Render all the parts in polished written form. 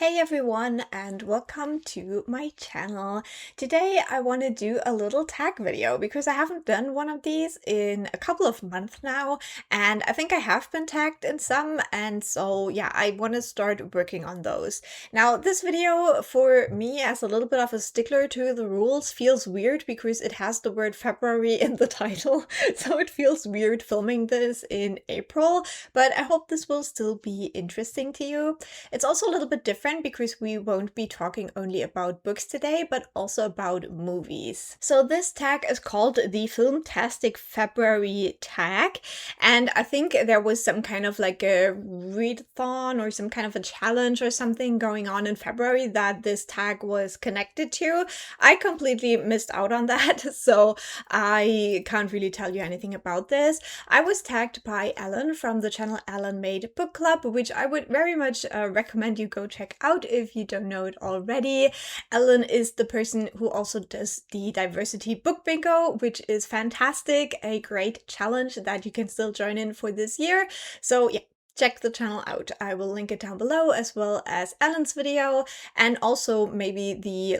Hey everyone, and welcome to my channel. Today I want to do a little tag video because I haven't done one of these in a couple of months now, and I think I have been tagged in some, and so yeah, I want to start working on those. Now this video for me, as a little bit of a stickler to the rules, feels weird because it has the word February in the title, so it feels weird filming this in April, but I hope this will still be interesting to you. It's also a little bit different because we won't be talking only about books today, but also about movies. So this tag is called the Filmtastic February tag, and I think there was some kind of like a readathon or some kind of a challenge or something going on in February that this tag was connected to. I completely missed out on that, so I can't really tell you anything about this. I was tagged by Ellen from the channel Ellen Made Book Club, which I would very much recommend you go check out if you don't know it already. Ellen is the person who also does the Diversity Book Bingo, which is fantastic, a great challenge that you can still join in for this year. So yeah, check the channel out. I will link it down below, as well as Ellen's video, and also maybe the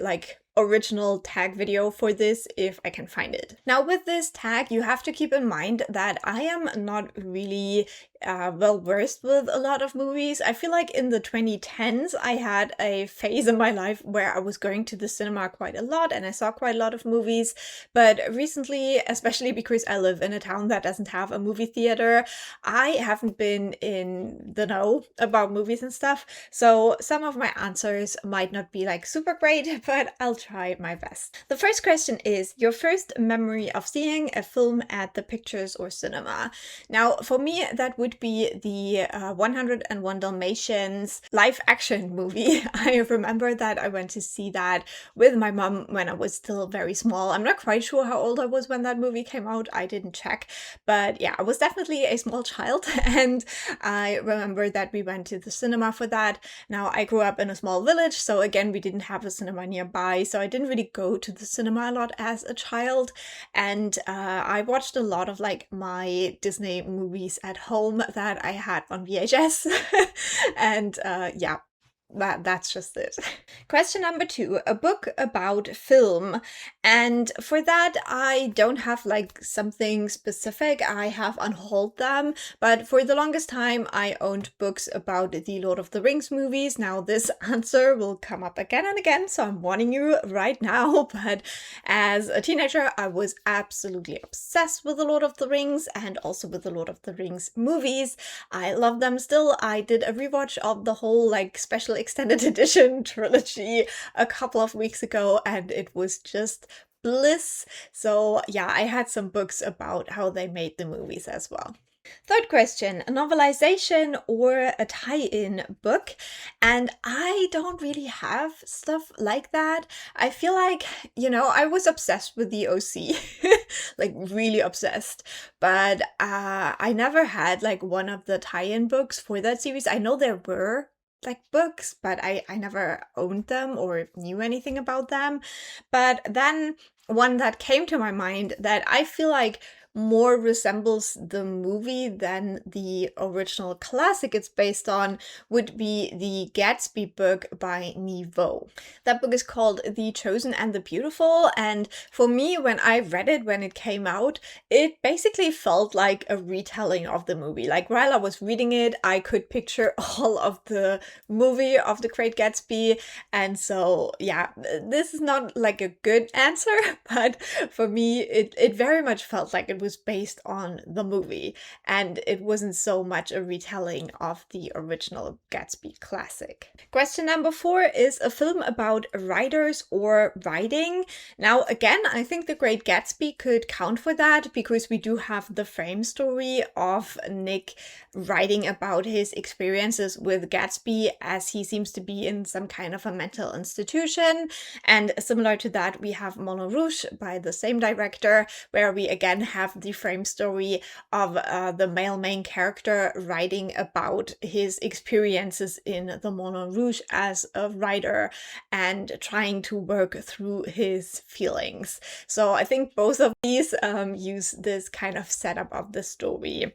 original tag video for this if I can find it. Now with this tag, you have to keep in mind that I am not really well versed with a lot of movies. I feel like in the 2010s I had a phase in my life where I was going to the cinema quite a lot and I saw quite a lot of movies, but recently, especially because I live in a town that doesn't have a movie theater, I haven't been in the know about movies and stuff, so some of my answers might not be like super great, but I'll try my best. The first question is your first memory of seeing a film at the pictures or cinema. Now for me that would be the 101 Dalmatians live action movie. I remember that I went to see that with my mom when I was still very small. I'm not quite sure how old I was when that movie came out. I didn't check, but yeah, I was definitely a small child and I remember that we went to the cinema for that. Now I grew up in a small village, so again we didn't have a cinema nearby, so I didn't really go to the cinema a lot as a child, and I watched a lot of like my Disney movies at home that I had on VHS and yeah, that's just it. Question number 2, a book about film. And for that, I don't have like something specific. I have on hold them, but for the longest time, I owned books about the Lord of the Rings movies. Now this answer will come up again and again, so I'm warning you right now, but as a teenager, I was absolutely obsessed with the Lord of the Rings and also with the Lord of the Rings movies. I love them still. I did a rewatch of the whole like special extended edition trilogy a couple of weeks ago and it was just bliss. So yeah, I had some books about how they made the movies as well. Third question, a novelization or a tie-in book? And I don't really have stuff like that. I feel like, you know, I was obsessed with the OC, like really obsessed, but I never had like one of the tie-in books for that series. I know there were like books, but I never owned them or knew anything about them. But then one that came to my mind that I feel like more resembles the movie than the original classic it's based on would be the Gatsby book by Niveau. That book is called The Chosen and the Beautiful, and for me, when I read it when it came out, it basically felt like a retelling of the movie. Like while I was reading it, I could picture all of the movie of The Great Gatsby, and so yeah, this is not like a good answer, but for me, it very much felt like it was based on the movie and it wasn't so much a retelling of the original Gatsby classic. Question number 4 is a film about writers or writing. Now again, I think The Great Gatsby could count for that because we do have the frame story of Nick writing about his experiences with Gatsby as he seems to be in some kind of a mental institution, and similar to that we have Moulin Rouge by the same director, where we again have the frame story of the male main character writing about his experiences in the Moulin refuge as a writer and trying to work through his feelings. So I think both of these use this kind of setup of the story.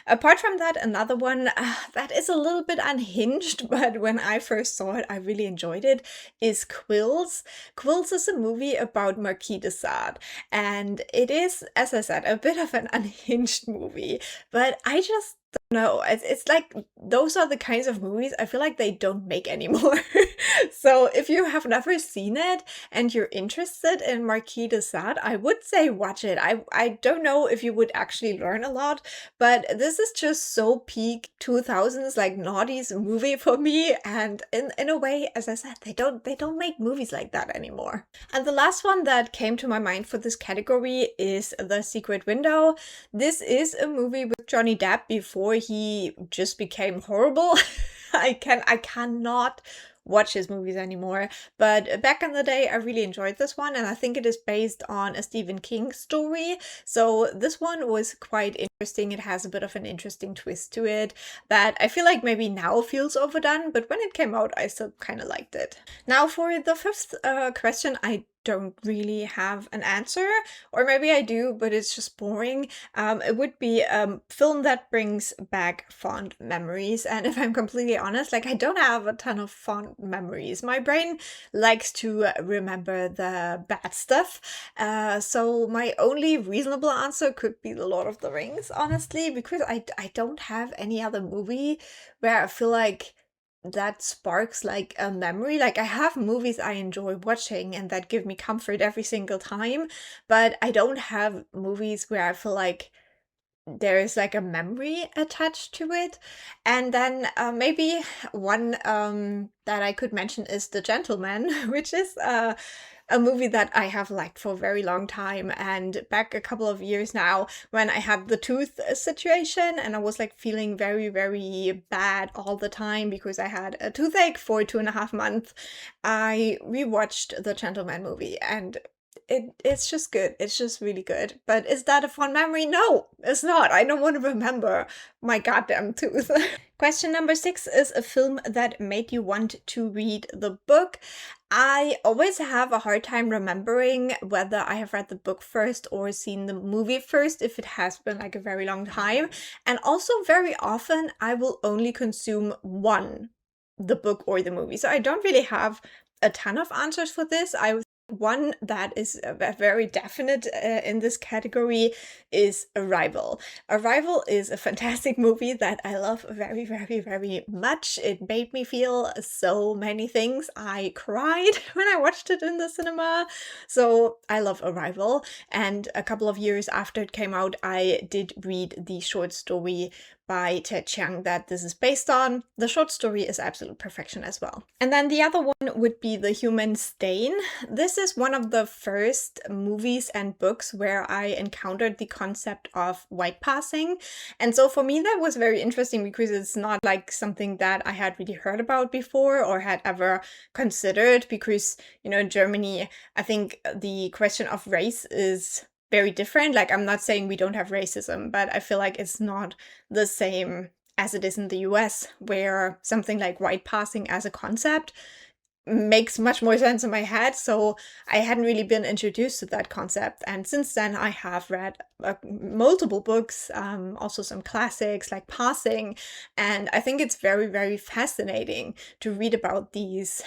Apart from that, another one that is a little bit unhinged, but when I first saw it, I really enjoyed it, is Quills. Quills is a movie about Marquis de Sade, and it is, as I said, a bit of an unhinged movie, but I just don't know. It's like those are the kinds of movies I feel like they don't make anymore. So if you have never seen it and you're interested in Marquis de Sade, I would say watch it. I don't know if you would actually learn a lot, but this is just so peak 2000s like noughties movie for me, and in a way, as I said, they don't make movies like that anymore. And the last one that came to my mind for this category is The Secret Window. This is a movie with Johnny Depp before he just became horrible. I cannot watch his movies anymore, but back in the day I really enjoyed this one, and I think it is based on a Stephen King story, so this one was quite interesting. It has a bit of an interesting twist to it that I feel like maybe now feels overdone, but when it came out I still kind of liked it. Now for the fifth question, I don't really have an answer, or maybe I do, but it's just boring. It would be a film that brings back fond memories, and if I'm completely honest, like I don't have a ton of fond memories. My brain likes to remember the bad stuff, so my only reasonable answer could be The Lord of the Rings, honestly, because I don't have any other movie where I feel like that sparks like a memory. Like I have movies I enjoy watching and that give me comfort every single time, but I don't have movies where I feel like there is like a memory attached to it. And then maybe one that I could mention is The Gentleman, which is a movie that I have liked for a very long time. And back a couple of years now, when I had the tooth situation and I was like feeling very, very bad all the time because I had a toothache for 2.5 months, I rewatched the Gentleman movie, and it's just good. It's just really good. But is that a fun memory? No, it's not. I don't want to remember my goddamn tooth. Question number 6 is a film that made you want to read the book. I always have a hard time remembering whether I have read the book first or seen the movie first if it has been like a very long time. And also very often I will only consume one, the book or the movie. So I don't really have a ton of answers for this. One that is very definite in this category is Arrival. Arrival is a fantastic movie that I love very, very, very much. It made me feel so many things. I cried when I watched it in the cinema. So I love Arrival. And a couple of years after it came out, I did read the short story by Ted Chiang that this is based on. The short story is absolute perfection as well. And then the other one would be The Human Stain. This is one of the first movies and books where I encountered the concept of white passing. And so for me, that was very interesting because it's not like something that I had really heard about before or had ever considered, because, you know, in Germany, I think the question of race is very different. Like, I'm not saying we don't have racism, but I feel like it's not the same as it is in the US, where something like white passing as a concept makes much more sense in my head. So I hadn't really been introduced to that concept. And since then, I have read multiple books, also some classics like Passing. And I think it's very, very fascinating to read about these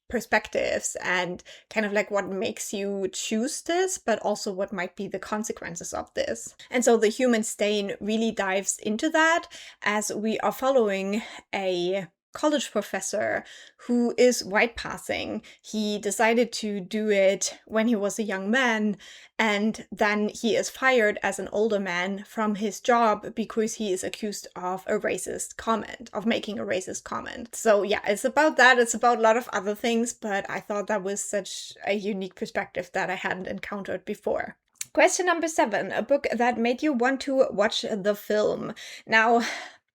perspectives and kind of like what makes you choose this, but also what might be the consequences of this. And so The Human Stain really dives into that, as we are following a college professor who is white passing. He decided to do it when he was a young man, and then he is fired as an older man from his job because he is accused of a racist comment, of making a racist comment. So yeah, it's about that. It's about a lot of other things, but I thought that was such a unique perspective that I hadn't encountered before. Question number 7, a book that made you want to watch the film. Now,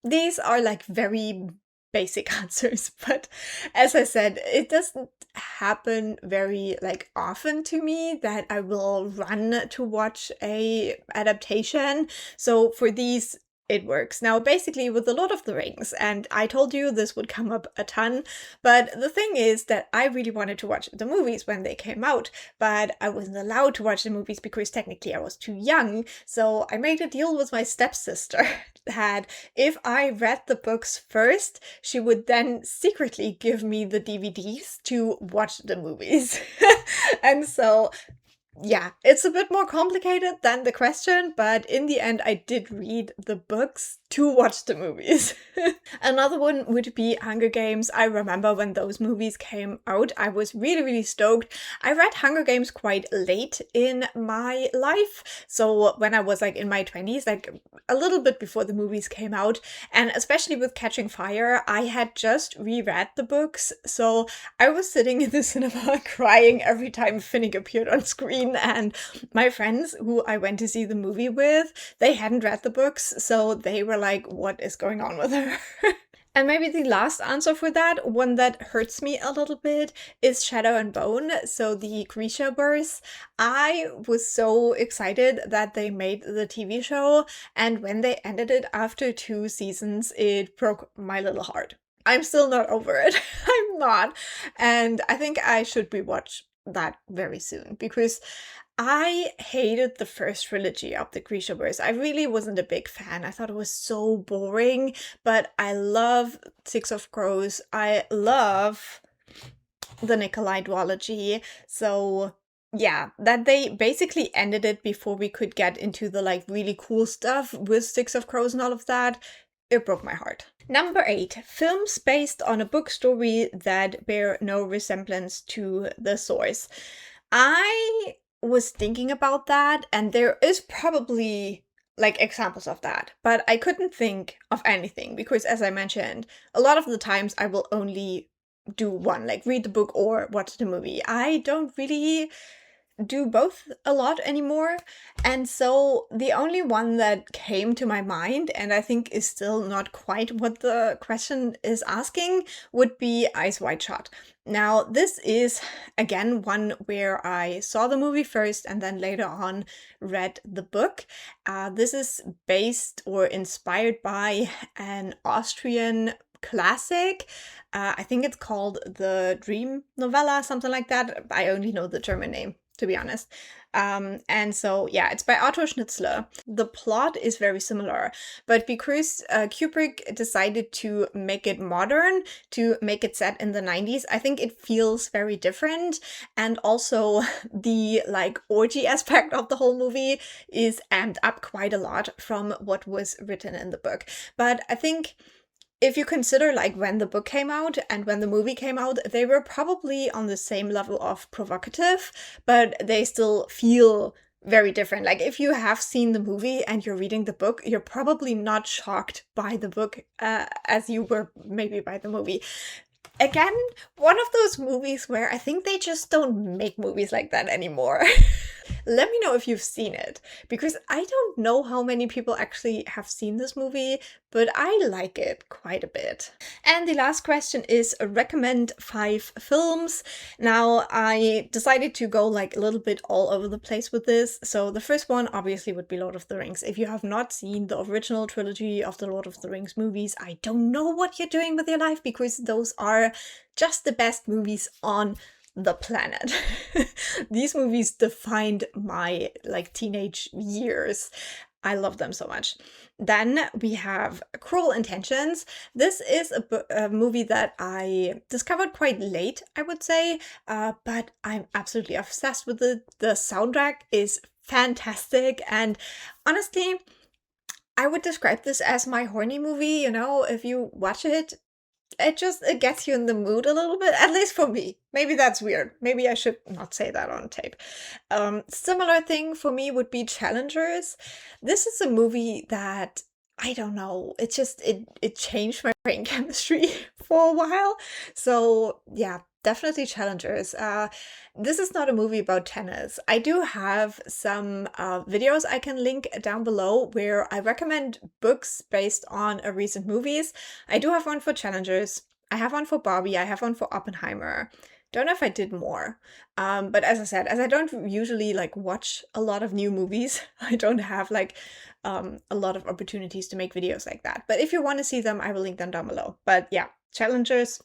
these are like very basic answers, but as I said, it doesn't happen very like often to me that I will run to watch a adaptation. So for these, it works. Now, basically, with The Lord of the Rings, and I told you this would come up a ton, but the thing is that I really wanted to watch the movies when they came out, but I wasn't allowed to watch the movies because technically I was too young. So I made a deal with my stepsister that if I read the books first, she would then secretly give me the DVDs to watch the movies. And so yeah, it's a bit more complicated than the question, but in the end, I did read the books to watch the movies. Another one would be Hunger Games. I remember when those movies came out, I was really, really stoked. I read Hunger Games quite late in my life. So when I was like in my 20s, like a little bit before the movies came out, and especially with Catching Fire, I had just reread the books. So I was sitting in the cinema crying every time Finnick appeared on screen, and my friends who I went to see the movie with, they hadn't read the books, so they were like, what is going on with her? And maybe the last answer for that, one that hurts me a little bit, is Shadow and Bone, so the Grisha verse. I was so excited that they made the TV show, and when they ended it after 2 seasons, it broke my little heart. I'm still not over it. I'm not. And I think I should rewatch that very soon because I hated the first trilogy of the Grishaverse. I really wasn't a big fan. I thought it was so boring, but I love Six of Crows. I love the Nikolai duology. So yeah, that they basically ended it before we could get into the like really cool stuff with Six of Crows and all of that. It broke my heart. Number 8, films based on a book story that bear no resemblance to the source. I was thinking about that, and there is probably like examples of that, but I couldn't think of anything because, as I mentioned, a lot of the times I will only do one, like read the book or watch the movie. I don't really do both a lot anymore. And so the only one that came to my mind, and I think is still not quite what the question is asking, would be Eyes Wide Shut. Now, this is again one where I saw the movie first and then later on read the book. This is based or inspired by an Austrian classic. I think it's called the Dream Novella, something like that. I only know the German name, to be honest. And so, yeah, it's by Otto Schnitzler. The plot is very similar, but because Kubrick decided to make it modern, to make it set in the 90s, I think it feels very different. And also the like orgy aspect of the whole movie is amped up quite a lot from what was written in the book. But I think if you consider like when the book came out and when the movie came out, they were probably on the same level of provocative, but they still feel very different. Like if you have seen the movie and you're reading the book, you're probably not shocked by the book as you were maybe by the movie. Again, one of those movies where I think they just don't make movies like that anymore. Let me know if you've seen it, because I don't know how many people actually have seen this movie, but I like it quite a bit. And the last question is recommend 5 films. Now, I decided to go like a little bit all over the place with this. So the first one obviously would be Lord of the Rings. If you have not seen the original trilogy of the Lord of the Rings movies, I don't know what you're doing with your life, because those are just the best movies on the planet. These movies defined my like teenage years. I love them so much. Then we have Cruel Intentions. This is a movie that I discovered quite late, I would say, but I'm absolutely obsessed with it. The soundtrack is fantastic, and honestly, I would describe this as my horny movie. You know, if you watch it, it gets you in the mood a little bit, at least for me. Maybe that's weird. Maybe I should not say that on tape. Similar thing for me would be Challengers. This is a movie that, I don't know, it changed my brain chemistry for a while. So yeah, definitely Challengers. This is not a movie about tennis. I do have some videos I can link down below where I recommend books based on recent movies. I do have one for Challengers. I have one for Barbie, I have one for Oppenheimer. Don't know if I did more. But as I said, as I don't usually like watch a lot of new movies, I don't have like a lot of opportunities to make videos like that. But if you want to see them, I will link them down below. But yeah, challengers,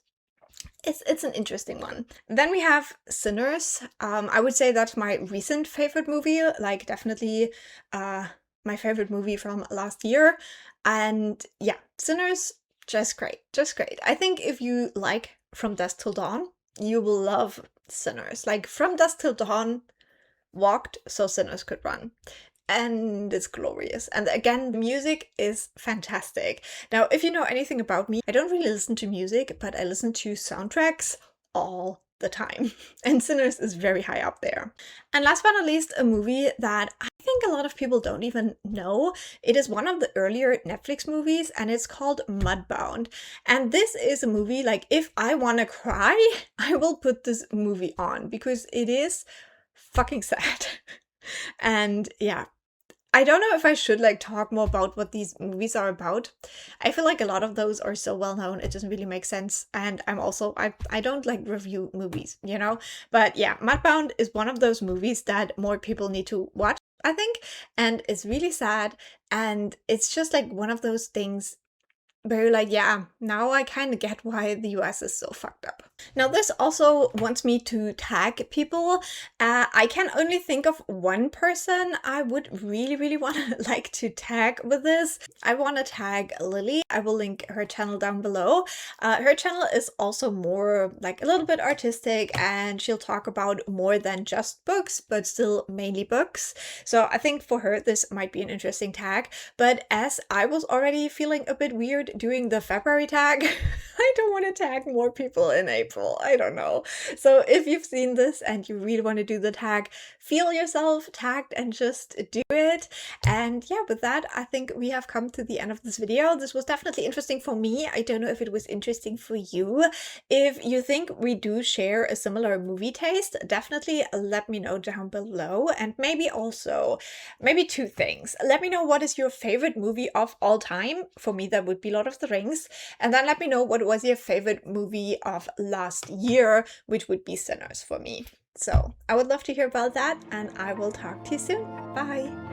it's an interesting one. Then we have Sinners. I would say that's my recent favorite movie, like definitely my favorite movie from last year. And yeah, Sinners, just great, just great. I think if you like From Dusk Till Dawn, you will love Sinners. Like From Dusk Till Dawn walked so Sinners could run. And it's glorious. And again, the music is fantastic. Now, if you know anything about me, I don't really listen to music, but I listen to soundtracks all the time. And Sinners is very high up there. And last but not least, a movie that I think a lot of people don't even know. It is one of the earlier Netflix movies, and it's called Mudbound. And this is a movie, like, if I want to cry, I will put this movie on because it is fucking sad. And yeah, I don't know if I should like talk more about what these movies are about. I feel like a lot of those are so well known, it doesn't really make sense. And I'm also, I don't like review movies, you know? But yeah, Mudbound is one of those movies that more people need to watch, I think. And it's really sad. And it's just like one of those things where you're like, yeah, now I kind of get why the US is so fucked up. Now, this also wants me to tag people. I can only think of one person I would really, really want to like to tag with this. I want to tag Lily. I will link her channel down below. Her channel is also more like a little bit artistic, and she'll talk about more than just books, but still mainly books. So I think for her, this might be an interesting tag. But as I was already feeling a bit weird doing the February tag, I don't want to tag more people in April. I don't know. So if you've seen this and you really want to do the tag, feel yourself tagged and just do it. And yeah, with that, I think we have come to the end of this video. This was definitely interesting for me. I don't know if it was interesting for you. If you think we do share a similar movie taste, definitely let me know down below. And maybe also, maybe two things. Let me know what is your favorite movie of all time. For me, that would be Lord of the Rings. And then let me know what was your favorite movie of last year, which would be Sinners for me. So I would love to hear about that, and I will talk to you soon. Bye!